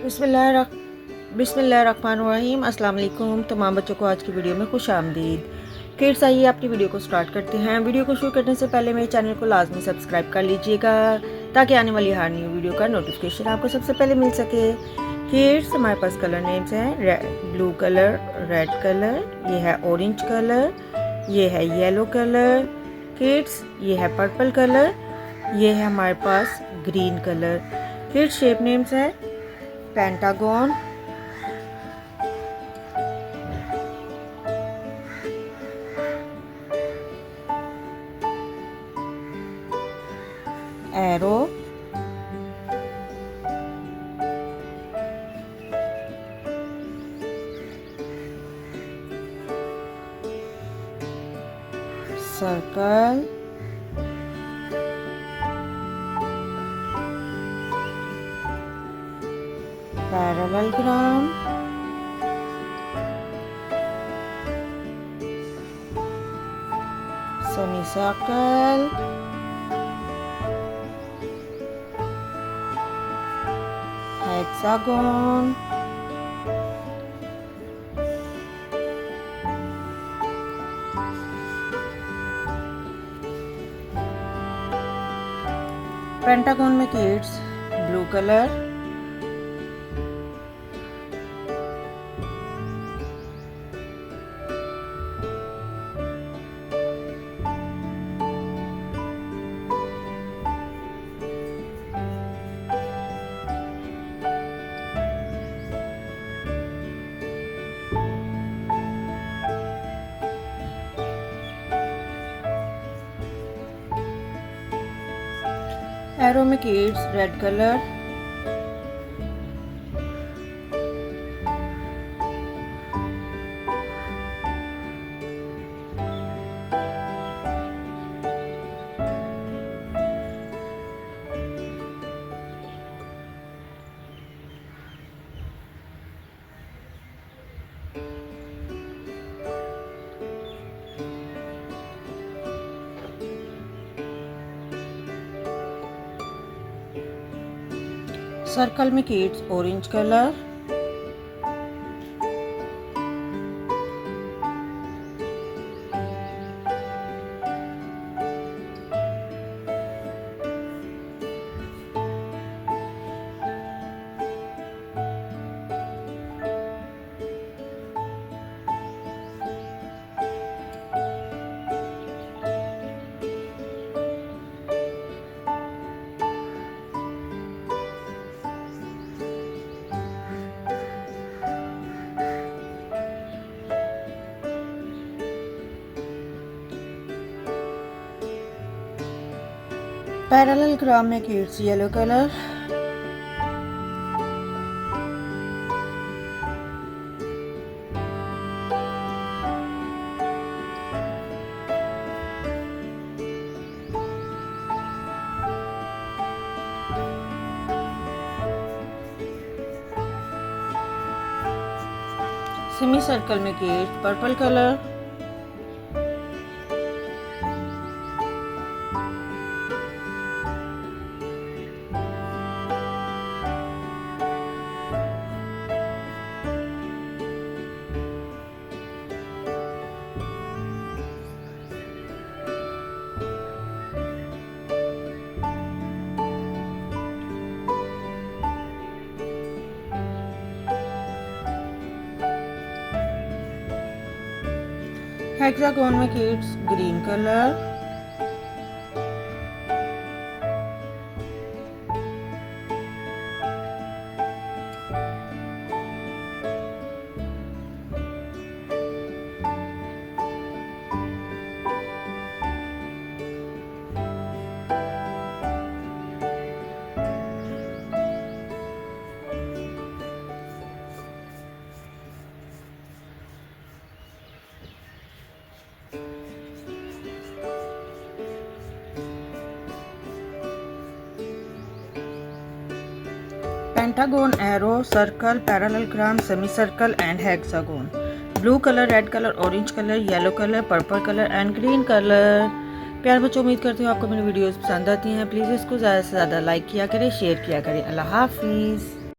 बिस्मिल्लाहिर्रहमानिर्रहीम। अस्सलाम वालेकुम तमाम बच्चों को आज की वीडियो में खुश आमदीद। किड्स, आइए अपनी वीडियो को स्टार्ट करते हैं। वीडियो को शुरू करने से पहले मेरे चैनल को लाजमी सब्सक्राइब कर लीजिएगा ताकि आने वाली हर न्यू वीडियो का नोटिफिकेशन आपको सबसे पहले मिल सके। किड्स, हमारे पास कलर नेम्स हैं ब्लू कलर, रेड कलर, ये है ऑरेंज कलर, ये है येलो कलर। किड्स, ये है पर्पल कलर, ये है हमारे पास green colour. Kids, shape names है pentagon, arrow, circle, parallelogram, semicircle, hexagon, pentagon में किड्स ब्लू कलर, एरो में किड्स रेड कलर, सर्कल में किड्स ऑरेंज कलर, पैरेललोग्राम में kids yellow colour, semi circle में किड्स पर्पल कलर, हेक्सागन में kids green colour, pentagon, arrow, circle, parallelogram, semi circle and hexagon. Blue colour, red colour, orange colour, yellow colour, purple colour and green colour. प्यार बच्चों, उम्मीद करती हूँ आपको मेरी videos पसंद आती हैं। प्लीज़ इसको ज़्यादा से ज़्यादा लाइक किया करें, शेयर किया करें। अल्लाह हाफिज़।